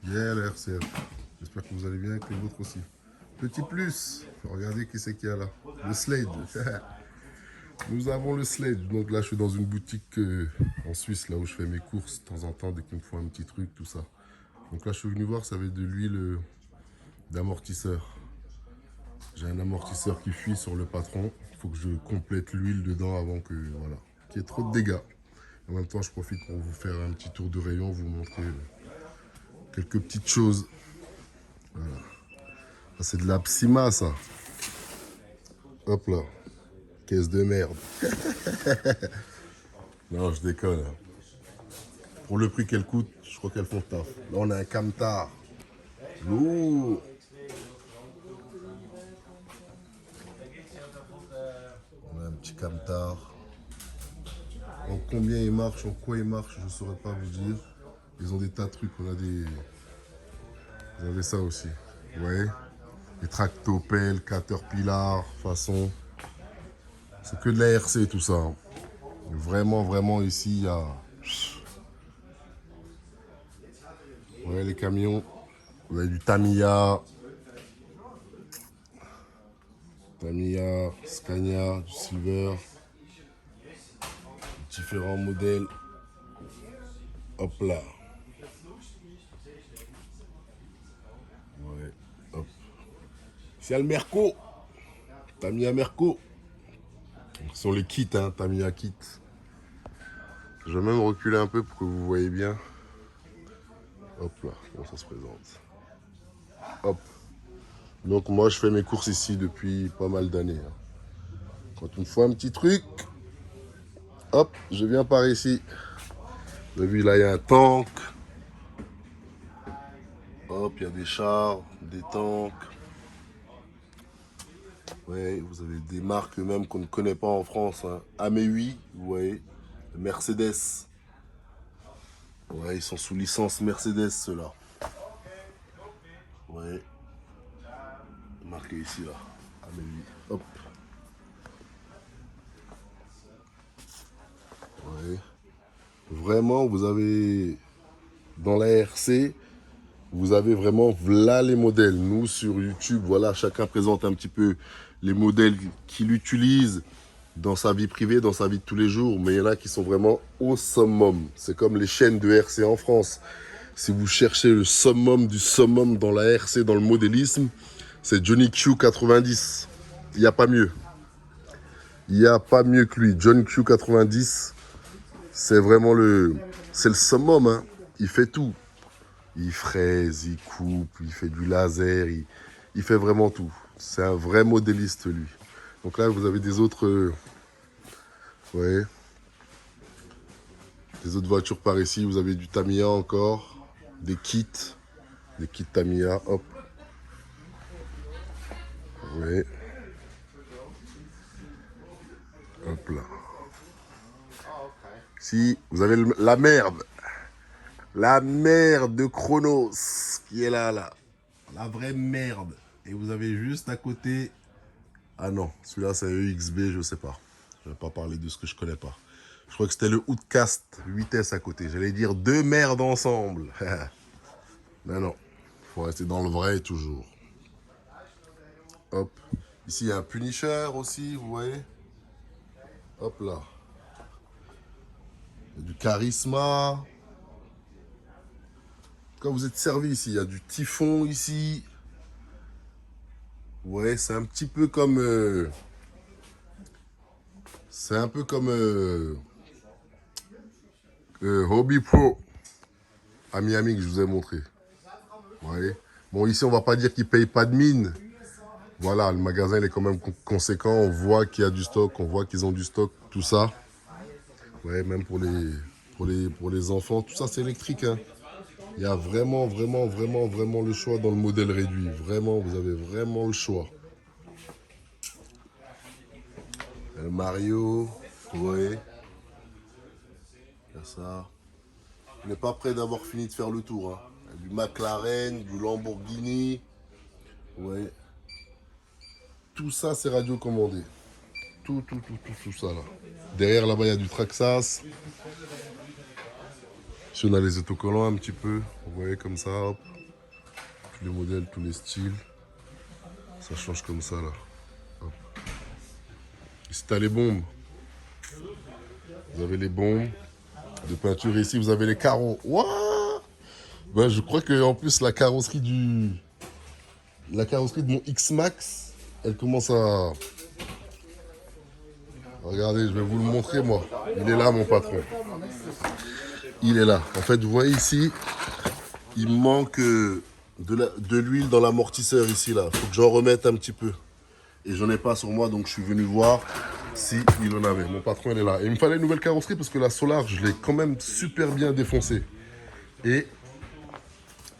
Yeah, la RCF. J'espère que vous allez bien et que les vôtres aussi. Petit plus, regardez qui c'est qu'il y a là. Le Slade. Nous avons le Slade. Donc là, je suis dans une boutique en Suisse, là où je fais mes courses de temps en temps, dès qu'il me faut un petit truc, tout ça. Donc là, je suis venu voir, ça avait de l'huile d'amortisseur. J'ai un amortisseur qui fuit sur le patron. Il faut que je complète l'huile dedans avant que, voilà, qu'il y ait trop de dégâts. En même temps, je profite pour vous faire un petit tour de rayon, vous montrer quelques petites choses. Voilà. Ça, c'est de la Psyma, ça. Hop là. Caisse de merde. Non, je déconne. Hein. Pour le prix qu'elle coûte, je crois qu'elles font taf. Là, on a un camtar. Lourd. On a un petit camtar. En combien il marche, en quoi il marche, je ne saurais pas vous dire. Ils ont des tas de trucs. On a des... Vous avez ça aussi. Vous voyez? Des tractopelles, caterpillar, façon. C'est que de la RC tout ça. Hein. Vraiment, vraiment ici, il y a... Vous voyez les camions. Vous avez du Tamiya. Tamiya, Scania, du Silver. Différents modèles. Hop là. Ouais, hop. C'est le Merco. Tamiya Merco. Ce sont les kits, hein, Tamiya kit. Je vais même reculer un peu pour que vous voyez bien. Hop là, comment ça se présente. Hop. Donc moi je fais mes courses ici depuis pas mal d'années. Hein. Quand il me faut un petit truc, hop, je viens par ici. Vous avez vu là il y a un tank. Hop, il y a des chars, des tanks. Ouais, vous avez des marques même qu'on ne connaît pas en France. Hein. Ameui, vous voyez. Mercedes. Ouais, ils sont sous licence Mercedes, ceux-là. Ouais. Marqué ici, là. Ameui. Hop. Ouais. Vraiment, vous avez... Dans la RC, vous avez vraiment là les modèles. Nous, sur YouTube, voilà, chacun présente un petit peu les modèles qu'il utilise dans sa vie privée, dans sa vie de tous les jours. Mais il y en a qui sont vraiment au summum. C'est comme les chaînes de RC en France. Si vous cherchez le summum du summum dans la RC, dans le modélisme, c'est Johnny Q 90. Il n'y a pas mieux. Il n'y a pas mieux que lui. John Q 90, c'est vraiment c'est le summum. Hein. Il fait tout. Il fraise, il coupe, il fait du laser, il fait vraiment tout. C'est un vrai modéliste, lui. Donc là, vous avez des autres... ouais. Des autres voitures par ici. Vous avez du Tamiya encore. Des kits. Des kits Tamiya. Hop. Ouais. Hop là. Si, vous avez la merde. La merde de Chronos qui est là, là. La vraie merde. Et vous avez juste à côté... Ah non, celui-là c'est EXB, je sais pas. Je vais pas parler de ce que je connais pas. Je crois que c'était le Outcast 8S à côté. J'allais dire deux merdes ensemble. Non, non. Faut rester dans le vrai toujours. Hop. Ici, il y a un Punisher aussi, vous voyez. Hop là. Il y a du Charisma. Quand vous êtes servi ici, il y a du Typhon ici. Ouais, c'est un petit peu comme... c'est un peu comme... Hobby Pro à Miami que je vous ai montré. Vous voyez. Bon, ici, on va pas dire qu'ils payent pas de mine. Voilà, le magasin il est quand même conséquent. On voit qu'il y a du stock, on voit qu'ils ont du stock, tout ça. Ouais, même pour les enfants, tout ça c'est électrique. Hein. Il y a vraiment, vraiment, vraiment, vraiment le choix dans le modèle réduit. Vraiment, vous avez vraiment le choix. Le Mario, vous voyez. Il y a ça. On n'est pas prêt d'avoir fini de faire le tour. Hein. Il y a du McLaren, du Lamborghini. Ouais. Tout ça c'est radiocommandé. Tout ça là. Derrière là-bas il y a du Traxxas. Si on a les autocollants un petit peu, Vous voyez comme ça, hop. Tous les modèles, tous les styles. Ça change comme ça là. Hop. Ici t'as les bombes. Vous avez les bombes de peinture. Ici vous avez les carreaux. Waouh, ben, je crois que en plus la carrosserie de mon X-Max, elle commence à... Regardez, je vais vous le montrer moi. Il est là mon patron. Il est là. En fait, vous voyez ici, il manque de l'huile dans l'amortisseur ici là. Il faut que j'en remette un petit peu. Et j'en ai pas sur moi, donc je suis venu voir si il en avait. Mon patron, il est là. Et il me fallait une nouvelle carrosserie parce que la Solar, je l'ai quand même super bien défoncée. Et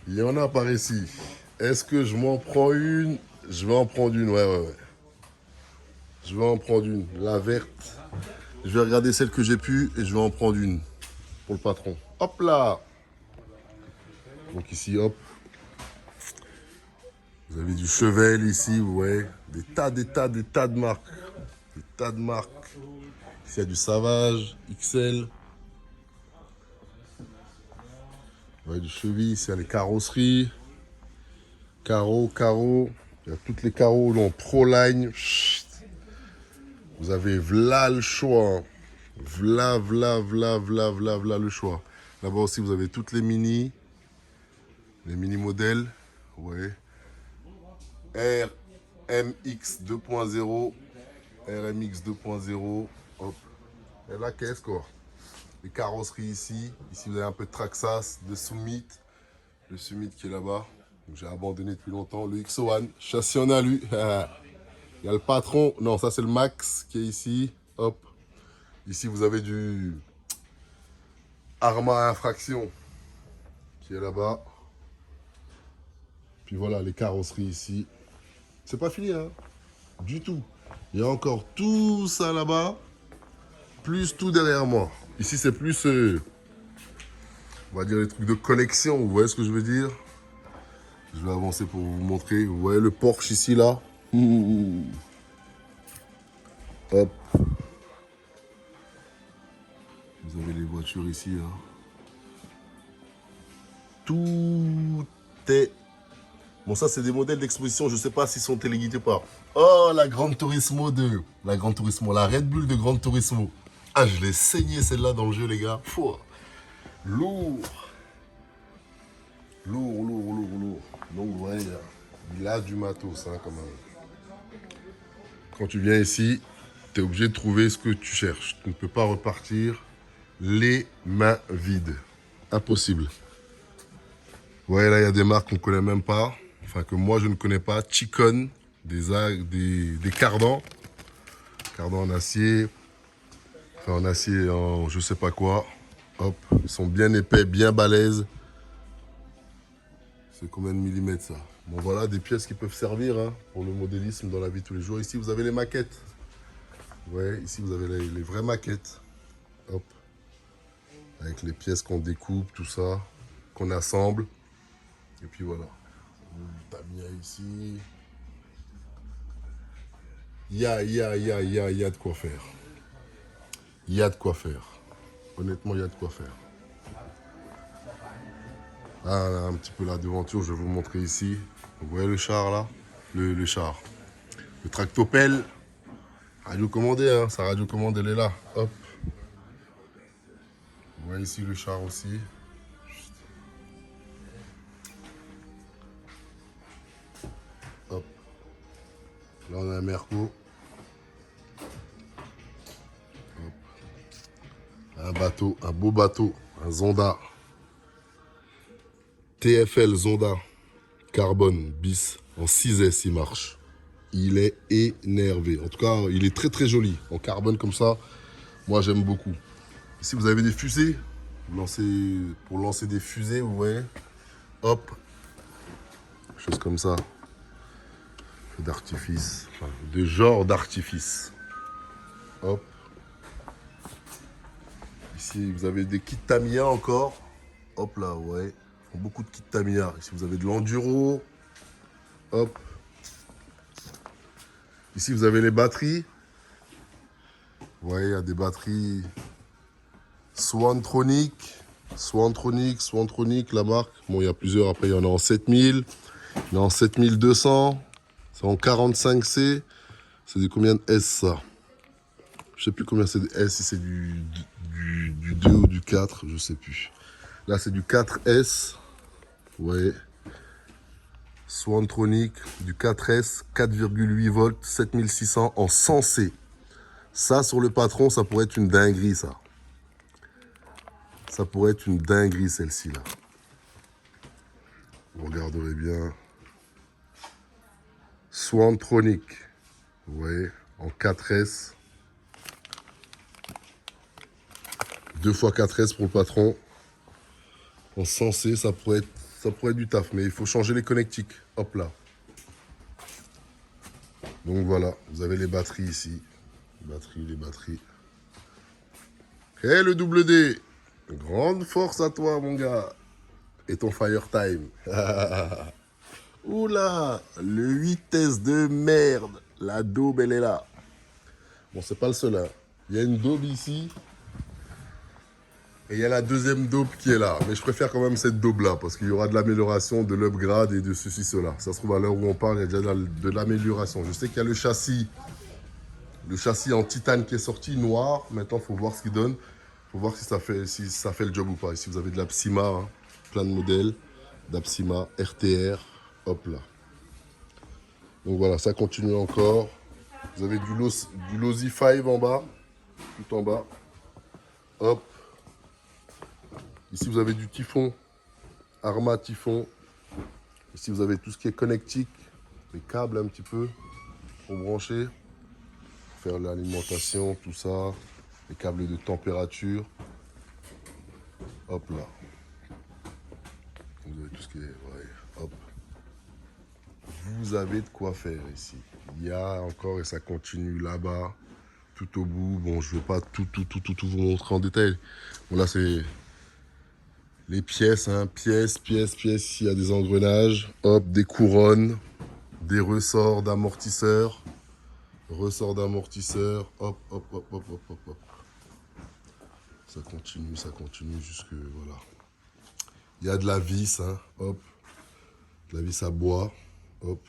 il y en a par ici. Est-ce que je m'en prends une? Je vais en prendre une, ouais. Je vais en prendre une, la verte. Je vais regarder celle que j'ai pu et je vais en prendre une pour le patron. Hop là! Donc ici, hop. Vous avez du Chevelle ici, vous voyez. Des tas de marques. Des tas de marques. Ici, il y a du Savage, XL. Vous voyez du Cheville, ici, il y a les carrosseries. Carreaux. Il y a toutes les carreaux dans Proline. Vous avez v'là le choix. Hein. V'là le choix. Là-bas aussi, vous avez toutes les mini modèles. Ouais. RMX 2.0. RMX 2.0. Hop. Et là, qu'est-ce quoi? Les carrosseries ici. Ici, vous avez un peu de Traxxas, de Summit. Le Summit qui est là-bas. J'ai abandonné depuis longtemps. Le XO1. Châssis en alu. Il y a le patron. Non, ça, c'est le Max qui est ici. Hop. Ici, vous avez du Arma Infraction qui est là-bas. Puis voilà, les carrosseries ici. C'est pas fini, hein? Du tout. Il y a encore tout ça là-bas, plus tout derrière moi. Ici, c'est plus, on va dire, les trucs de collection. Vous voyez ce que je veux dire? Je vais avancer pour vous montrer. Vous voyez le Porsche ici, là? Hop. Vous avez les voitures ici, là. Tout est... Bon, ça, c'est des modèles d'exposition. Je ne sais pas s'ils sont téléguidés ou pas. Oh, la Gran Turismo 2. La Gran Turismo. La Red Bull de Gran Turismo. Ah, je l'ai saignée, celle-là, dans le jeu, les gars. Pouah. Lourd. Lourd. Donc, ouais, il a du matos, hein, quand même. Quand tu viens ici, tu es obligé de trouver ce que tu cherches. Tu ne peux pas repartir les mains vides. Impossible. Vous voyez, là, il y a des marques qu'on ne connaît même pas. Enfin, que moi, je ne connais pas. Chicon, des cardans. Cardans en acier. Enfin, en acier, en je sais pas quoi. Hop, ils sont bien épais, bien balèzes. C'est combien de millimètres, ça? Bon, voilà, des pièces qui peuvent servir hein, pour le modélisme dans la vie de tous les jours. Ici, vous avez les maquettes. Ouais, ici, vous avez les vraies maquettes. Hop. Avec les pièces qu'on découpe, tout ça, qu'on assemble. Et puis voilà. Le Tamiya ici. Il y a de quoi faire. Il y a de quoi faire. Honnêtement, il y a de quoi faire. Ah, là, un petit peu la devanture, je vais vous montrer ici. Vous voyez le char là? Le char. Le tractopelle. Radio commandé, hein. Sa radio commande, elle est là. Hop. Vous voyez ici le char aussi. Hop. Là, on a un Merco. Hop. Un bateau, un beau bateau. Un Zonda. TFL Zonda. Carbone bis. En 6S, il marche. Il est énervé. En tout cas, il est très joli. En carbone comme ça, moi j'aime beaucoup. Ici, vous avez des fusées. Pour lancer des fusées, vous voyez. Hop. Chose comme ça. D'artifice. Enfin, de genre d'artifice. Hop. Ici, vous avez des kits Tamiya encore. Hop là, ouais. Beaucoup de kits Tamiya. Ici, vous avez de l'enduro. Hop. Ici, vous avez les batteries. Vous voyez, il y a des batteries Swantronic. Swantronic, la marque. Bon, il y a plusieurs. Après, il y en a en 7000. Il y en a en 7200. C'est en 45C. C'est du combien de S, ça? Je sais plus combien c'est de S, si c'est du 2 ou du 4, je sais plus. Là, c'est du 4S. Vous voyez. Swantronic, du 4S, 4,8 volts, 7600 en 100C. Ça, sur le patron, ça pourrait être une dinguerie, ça. Ça pourrait être une dinguerie, celle-ci, là. Vous regarderez bien. Swantronic. Vous voyez, en 4S. 2 x 4S pour le patron. En 100C, ça pourrait être du taf. Mais il faut changer les connectiques. Hop là. Donc voilà, vous avez les batteries ici. Les batteries. Et le double D. Grande force à toi, mon gars. Et ton fire time. Oula, le 8S de merde. La daube, elle est là. Bon, c'est pas le seul. Hein. Il y a une daube ici. Et il y a la deuxième daube qui est là. Mais je préfère quand même cette daube-là. Parce qu'il y aura de l'amélioration, de l'upgrade et de ceci, cela. Ça se trouve à l'heure où on parle, il y a déjà de l'amélioration. Je sais qu'il y a le châssis. Le châssis en titane qui est sorti, noir. Maintenant, il faut voir ce qu'il donne. Il faut voir si ça fait le job ou pas. Ici, vous avez de la Psyma, hein, plein de modèles. D'Apsima, RTR, hop là. Donc voilà, ça continue encore. Vous avez du Losi 5 en bas, tout en bas. Hop. Ici, vous avez du Typhon, Arma Typhon. Ici, vous avez tout ce qui est connectique, les câbles un petit peu pour brancher, pour faire l'alimentation, tout ça, les câbles de température. Hop là. Vous avez tout ce qui est... Ouais, hop. Vous avez de quoi faire ici. Il y a encore, et ça continue là-bas, tout au bout. Bon, je ne vais pas tout vous montrer en détail. Bon, là, c'est les pièces, hein. Pièces. Ici, il y a des engrenages. Hop, des couronnes, des ressorts d'amortisseurs. Hop. Ça continue jusque, voilà. Il y a de la vis, hein. Hop. De la vis à bois. Hop.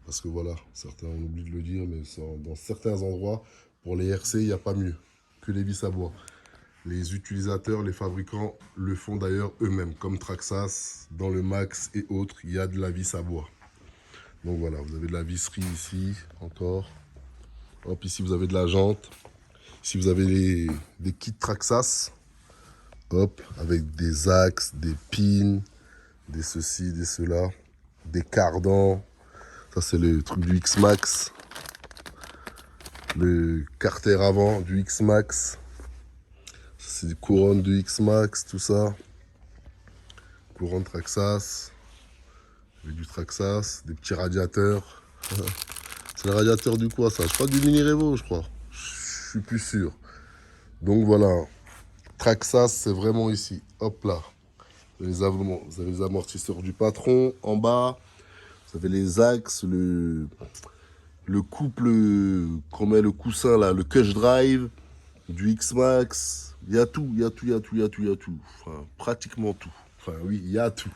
Parce que voilà, certains, on oublie de le dire, mais dans certains endroits, pour les RC, il n'y a pas mieux que les vis à bois. Les utilisateurs, les fabricants le font d'ailleurs eux-mêmes, comme Traxxas, dans le Max et autres, il y a de la vis à bois. Donc voilà, vous avez de la visserie ici, encore. Hop, ici vous avez de la jante. Ici vous avez des kits Traxxas. Hop, avec des axes, des pins, des ceci, des cela, des cardans. Ça, c'est le truc du X-Max. Le carter avant du X-Max. C'est des couronnes du X-Max, tout ça. Couronne Traxxas. Avec du Traxxas. Des petits radiateurs. C'est le radiateur du quoi, ça? Je crois du Mini Revo, je crois. Je suis plus sûr. Donc voilà. Traxxas, c'est vraiment ici. Hop là. Vous avez les amortisseurs du patron en bas. Vous avez les axes, le couple qu'on met le coussin là, le Cush Drive, du X-Max. Il y a tout. Enfin, pratiquement tout. Enfin, oui, il y a tout.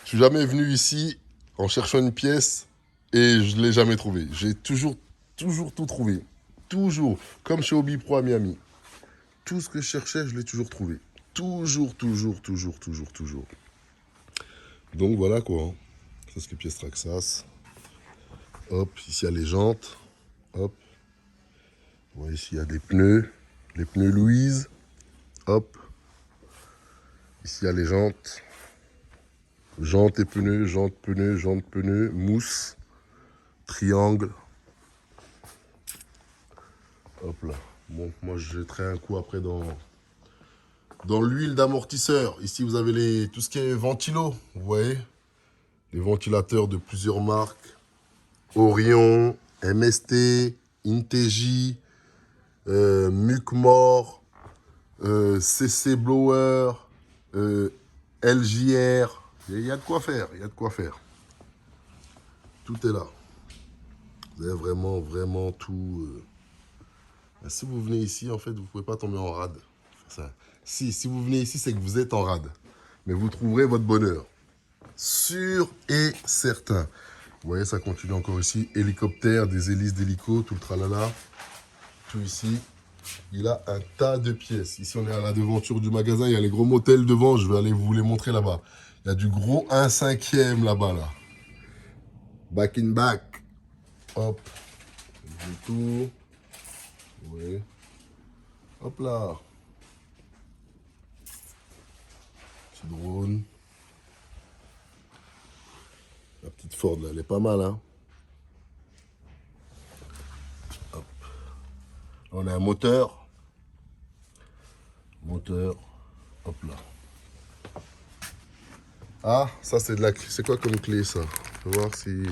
Je suis jamais venu ici en cherchant une pièce et je ne l'ai jamais trouvé. J'ai toujours tout trouvé. Toujours. Comme chez Hobby Pro à Miami. Tout ce que je cherchais, je l'ai toujours trouvé. Toujours. Donc voilà quoi. Hein. Ça, c'est les pièces Traxxas. Hop, ici il y a les jantes. Hop. Vous voyez ici il y a des pneus. Les pneus Louise. Hop. Ici il y a les jantes. Jantes et pneus, jantes, pneus, mousse. Triangle. Hop là. Bon, moi je jetterai un coup après dans l'huile d'amortisseur. Ici vous avez tout ce qui est ventilo. Vous voyez. Les ventilateurs de plusieurs marques. Orion, MST, Integy, Mucmore, CC Blower, LJR. Il y a de quoi faire, Tout est là. Vous avez vraiment tout. Si vous venez ici, en fait, vous ne pouvez pas tomber en rade. Si vous venez ici, c'est que vous êtes en rade. Mais vous trouverez votre bonheur. Sûr et certain. Vous voyez, ça continue encore ici. Hélicoptère, des hélices d'hélico, tout le tralala. Tout ici. Il a un tas de pièces. Ici, on est à la devanture du magasin. Il y a les gros motels devant. Je vais aller vous les montrer là-bas. Il y a du gros 1/5 là-bas, là. Back in back. Hop. Du tout. Oui. Hop là. Petit drone. La petite Ford, là, elle est pas mal, hein. Hop. On a un moteur. Moteur. Hop là. Ah, ça c'est de la... C'est quoi comme clé, ça? On va voir si...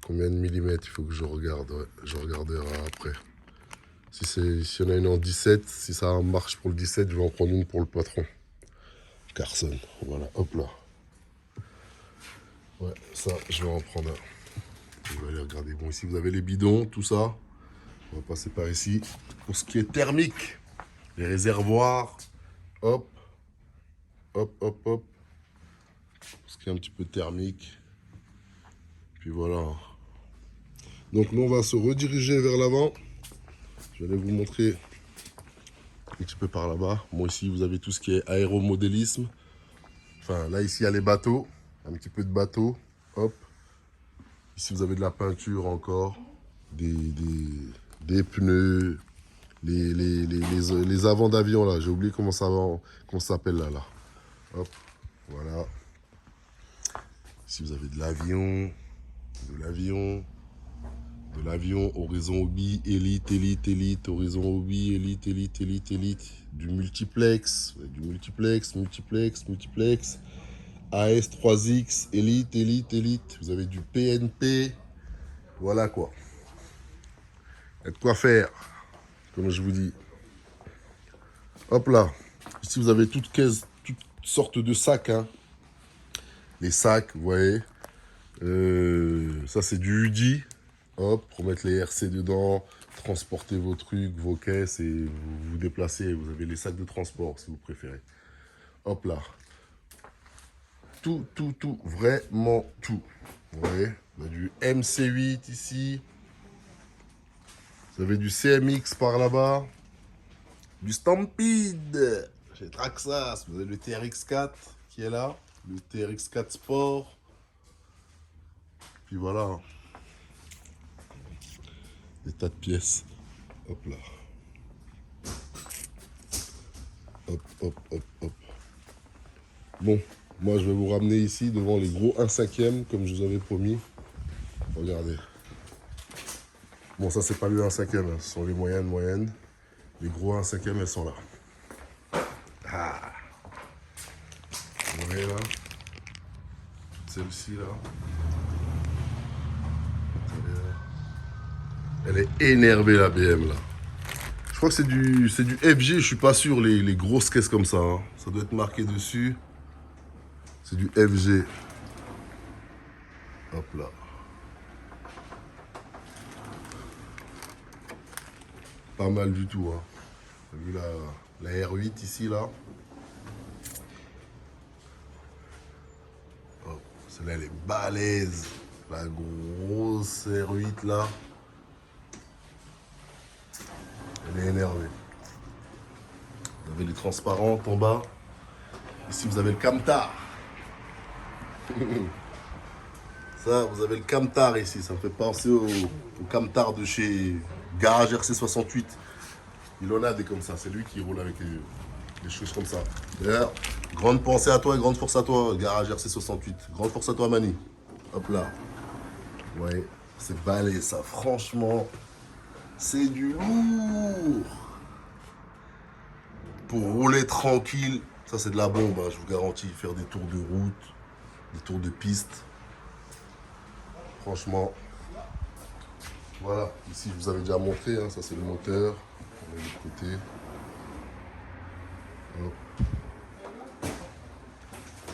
Combien de millimètres il faut que je regarde. Ouais, je regarderai après. S'il y en a une en 17, si ça marche pour le 17, je vais en prendre une pour le patron. Carson. Voilà, hop là. Ouais, ça, je vais en prendre un. Je vais aller regarder. Bon, ici, vous avez les bidons, tout ça. On va passer par ici. Pour ce qui est thermique, les réservoirs. Hop. Hop, hop, hop. Pour ce qui est un petit peu thermique. Puis voilà. Donc, nous, on va se rediriger vers l'avant. Je vais aller vous montrer un petit peu par là-bas. Bon, ici, vous avez tout ce qui est aéromodélisme. Enfin, là, ici, il y a les bateaux. Un petit peu de bateau. Hop. Ici, vous avez de la peinture encore. Des pneus. Les avants d'avion, là. J'ai oublié comment ça s'appelle, là. Hop. Voilà. Ici, vous avez de l'avion. De l'avion, Horizon Hobby, Elite, Horizon Hobby, Elite, du multiplex, AS3X, Elite, vous avez du PNP, voilà quoi. Il y a de quoi faire, comme je vous dis. Hop là, ici vous avez toutes sortes de sacs, hein. Les sacs, vous voyez, ça c'est du Udi. Hop, pour mettre les RC dedans, transporter vos trucs, vos caisses et vous déplacer. Vous avez les sacs de transport si vous préférez. Hop là. Tout, vraiment tout. Vous voyez, on a du MC8 ici. Vous avez du CMX par là-bas. Du Stampede. Chez Traxxas, vous avez le TRX4 qui est là. Le TRX4 Sport. Puis voilà. Des tas de pièces. Hop là. Hop. Bon, moi je vais vous ramener ici devant les gros 1/5 comme je vous avais promis. Regardez. Bon, ça c'est pas le 1/5, hein. Ce sont les moyennes. Les gros 1/5 elles sont là. Ah. Vous voyez là. Celle-ci là. Elle est énervée la BM là. Je crois que c'est du FG, je suis pas sûr, les grosses caisses comme ça. Hein. Ça doit être marqué dessus. C'est du FG. Hop là. Pas mal du tout. Hein. Vous avez vu la R8 ici là. Oh, celle-là elle est balèze. La grosse R8 là. Elle est énervée. Vous avez les transparentes en bas. Ici, vous avez le camtar. Ça, vous avez le camtar ici. Ça me fait penser au camtar de chez Garage RC68. Il en a des comme ça. C'est lui qui roule avec des choses comme ça. D'ailleurs, grande pensée à toi et grande force à toi, Garage RC68. Grande force à toi, Mani. Hop là. Ouais, c'est balai ça. Franchement, c'est du lourd. Pour rouler tranquille, ça c'est de la bombe, hein, je vous garantis. Faire des tours de route, des tours de piste. Franchement, voilà. Ici, je vous avais déjà montré, hein, ça c'est le moteur. On met de l'autre côté. Hop.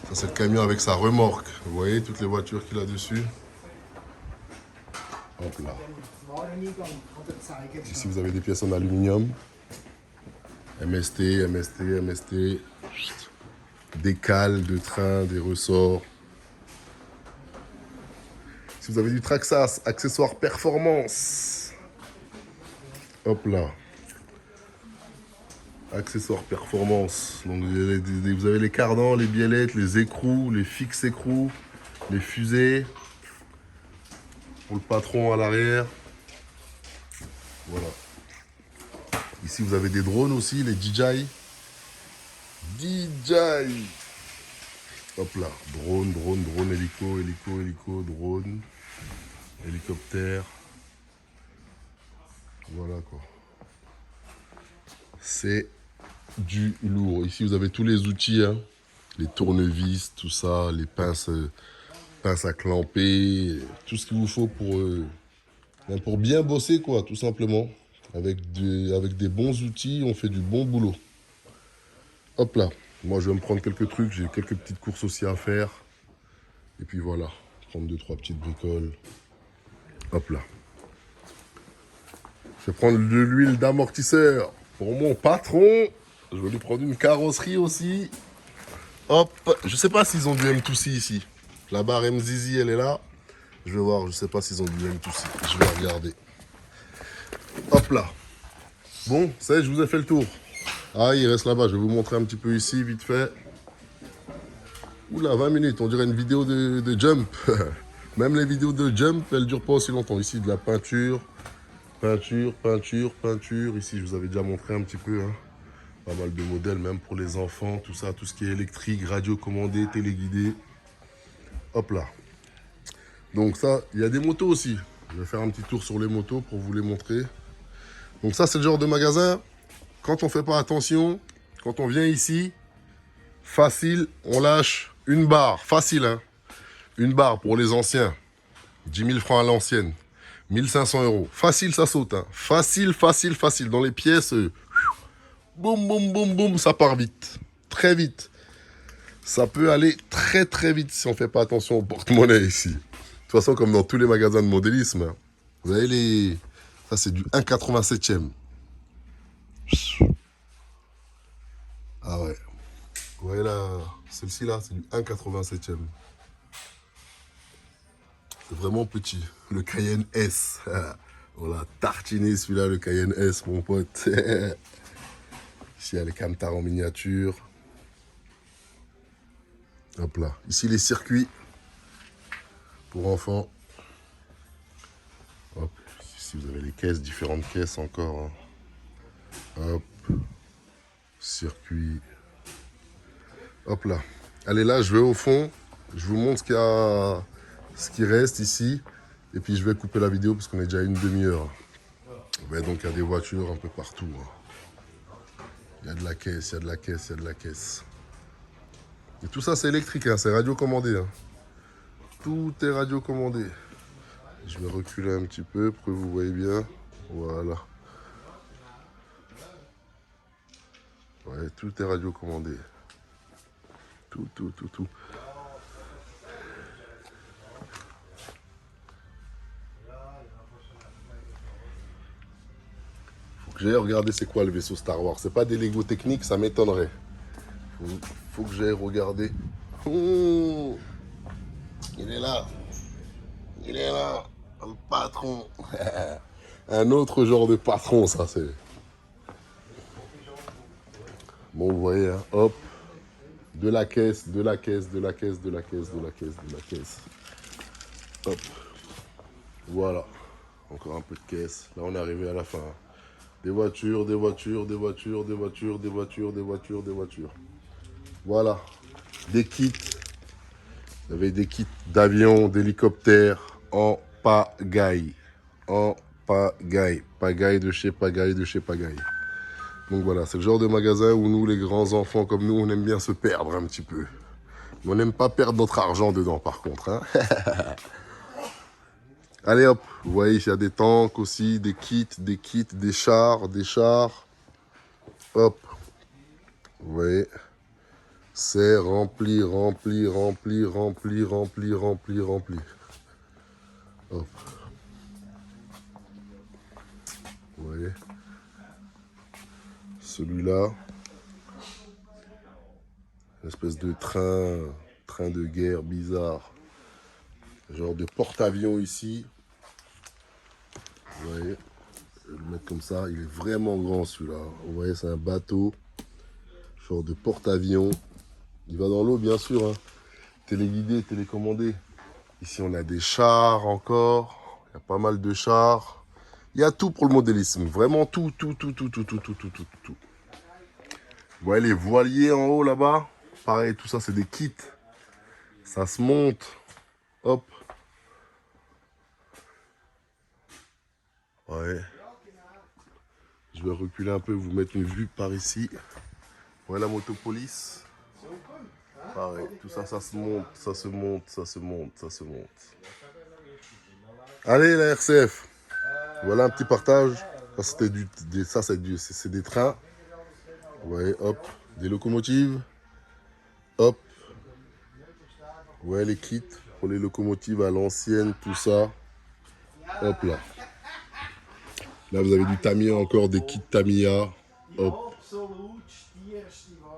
Ça c'est le camion avec sa remorque. Vous voyez toutes les voitures qu'il a dessus. Hop là. Ici, vous avez des pièces en aluminium. MST, MST, MST. Des cales de train, des ressorts. Si vous avez du Traxxas, accessoires performance. Hop là. Accessoires performance. Donc vous avez les cardans, les biellettes, les écrous, les fixes écrous, les fusées. Pour le patron à l'arrière. Voilà. Ici vous avez des drones aussi, les DJI. DJI. Hop là. Drone, drone, drone, hélico, hélico, hélico, drone. Hélicoptère. Voilà quoi. C'est du lourd. Ici, vous avez tous les outils, hein. Les tournevis, tout ça, les pinces à clamper, tout ce qu'il vous faut pour bien bosser, quoi, tout simplement. Avec des bons outils, on fait du bon boulot. Hop là. Moi, je vais me prendre quelques trucs. J'ai quelques petites courses aussi à faire. Et puis voilà. Prendre 2-3 petites bricoles. Hop là. Je vais prendre de l'huile d'amortisseur pour mon patron. Je vais lui prendre une carrosserie aussi. Hop, je sais pas s'ils ont du M2C ici. La barre MZZ, elle est là. Je vais voir, je sais pas s'ils ont du M2C. Je vais regarder. Hop là. Bon, ça y est, je vous ai fait le tour. Ah, il reste là-bas. Je vais vous montrer un petit peu ici, vite fait. Oula, 20 minutes. On dirait une vidéo de jump. Même les vidéos de jump, elles durent pas aussi longtemps. Ici, de la peinture. Peinture, peinture, peinture. Ici, je vous avais déjà montré un petit peu, hein. Pas mal de modèles, même pour les enfants, tout ça, tout ce qui est électrique, radio commandé, téléguidé. Hop là. Donc ça, il y a des motos aussi. Je vais faire un petit tour sur les motos pour vous les montrer. Donc ça, c'est le genre de magasin, quand on fait pas attention, quand on vient ici, facile, on lâche une barre, facile, hein. Une barre pour les anciens, 10 000 francs à l'ancienne, 1500 €. Facile, ça saute, hein. Facile, facile, facile. Dans les pièces, boum, boum, boum, boum, ça part vite. Très vite. Ça peut aller très, très vite si on fait pas attention au porte-monnaie ici. De toute façon, comme dans tous les magasins de modélisme, hein. Vous avez les... Ça, c'est du 1,87e. Ah ouais. Vous voyez là, celle-ci là, c'est du 1,87e. C'est vraiment petit. Le Cayenne S. On l'a tartiné celui-là, le Cayenne S, mon pote. Ici, il y a les camtars en miniature. Hop là. Ici, les circuits pour enfants. Hop. Ici, vous avez les caisses, différentes caisses encore, hein. Hop. Circuit. Hop là. Allez, là, je vais au fond. Je vous montre ce qui reste ici. Et puis, je vais couper la vidéo parce qu'on est déjà à une demi-heure. Ouais, donc, il y a des voitures un peu partout, hein. Il y a de la caisse, il y a de la caisse, il y a de la caisse. Et tout ça, c'est électrique, hein, c'est radiocommandé, hein. Tout est radiocommandé. Je vais reculer un petit peu pour que vous voyez bien. Voilà. Ouais, tout est radiocommandé. Tout, tout, tout, tout. Faut que j'aille regarder c'est quoi le vaisseau Star Wars. C'est pas des Lego techniques, ça m'étonnerait. Faut que j'aille regarder. Oh, il est là. Il est là. Un patron. Un autre genre de patron, ça c'est. Bon, vous voyez, hein, hop. De la caisse, de la caisse, de la caisse, de la caisse, de la caisse, de la caisse. Hop. Voilà. Encore un peu de caisse. Là, on est arrivé à la fin. Des voitures, des voitures, des voitures, des voitures, des voitures, des voitures, des voitures. Voilà. Des kits. Vous avez des kits d'avions, d'hélicoptères en pagaille. En pagaille. Pagaille de chez pagaille de chez pagaille. Donc voilà, c'est le genre de magasin où nous, les grands enfants comme nous, on aime bien se perdre un petit peu. Mais on n'aime pas perdre notre argent dedans, par contre, hein. Allez hop, vous voyez, il y a des tanks aussi, des kits, des chars, des chars. Hop, vous voyez, c'est rempli, rempli, rempli, rempli, rempli, rempli, rempli. Hop. Vous voyez, celui-là. Une espèce de train de guerre bizarre. Genre de porte-avions ici. Vous voyez, je vais le mettre comme ça. Il est vraiment grand celui-là. Vous voyez, c'est un bateau. Genre de porte-avions. Il va dans l'eau, bien sûr. Hein. Téléguidé, télécommandé. Ici, on a des chars encore. Il y a pas mal de chars. Il y a tout pour le modélisme. Vraiment tout. Vous voyez les voiliers en haut là-bas. Pareil, tout ça, c'est des kits. Ça se monte. Hop. Ouais. Je vais reculer un peu, vous mettre une vue par ici. Voilà la motopolice. Pareil, tout ça, ça se monte, ça se monte, ça se monte, ça se monte. Allez, la RCF. Voilà un petit partage. Ça, c'est des trains. Ouais, hop. Des locomotives. Hop. Ouais, les kits pour les locomotives à l'ancienne, tout ça. Hop là. Là, vous avez du Tamiya encore, des kits Tamiya. Hop.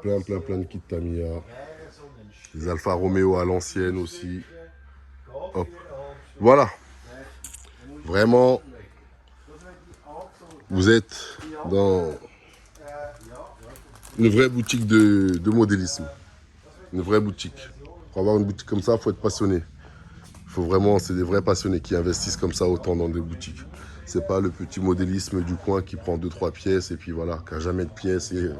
Plein de kits Tamiya. Des Alfa Romeo à l'ancienne aussi. Hop. Voilà. Vraiment, vous êtes dans une vraie boutique de modélisme. Une vraie boutique. Pour avoir une boutique comme ça, il faut être passionné. Faut vraiment, c'est des vrais passionnés qui investissent comme ça autant dans des boutiques. C'est pas le petit modélisme du coin qui prend 2-3 pièces et puis voilà, qui n'a jamais de pièces et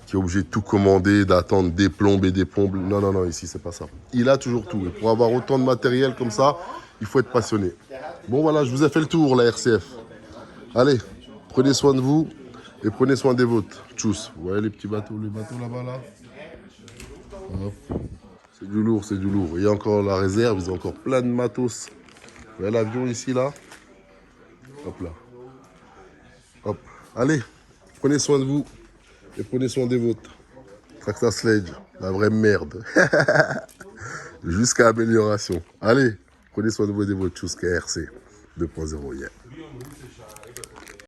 qui est obligé de tout commander, d'attendre des plombes et des plombes. Non, ici, c'est pas ça. Il a toujours tout. Et pour avoir autant de matériel comme ça, il faut être passionné. Bon, voilà, je vous ai fait le tour, la RCF. Allez, prenez soin de vous et prenez soin des vôtres. Tchuss. Vous voyez les petits bateaux, là-bas, là. Hop. C'est du lourd, c'est du lourd. Il y a encore la réserve, ils ont encore plein de matos. Vous voyez l'avion ici, là. Hop là. Hop. Allez, prenez soin de vous et prenez soin des vôtres. Tracta Sledge, la vraie merde. Jusqu'à amélioration. Allez, prenez soin de vous et des vôtres. Tchuss, KRC 2.0. Yeah.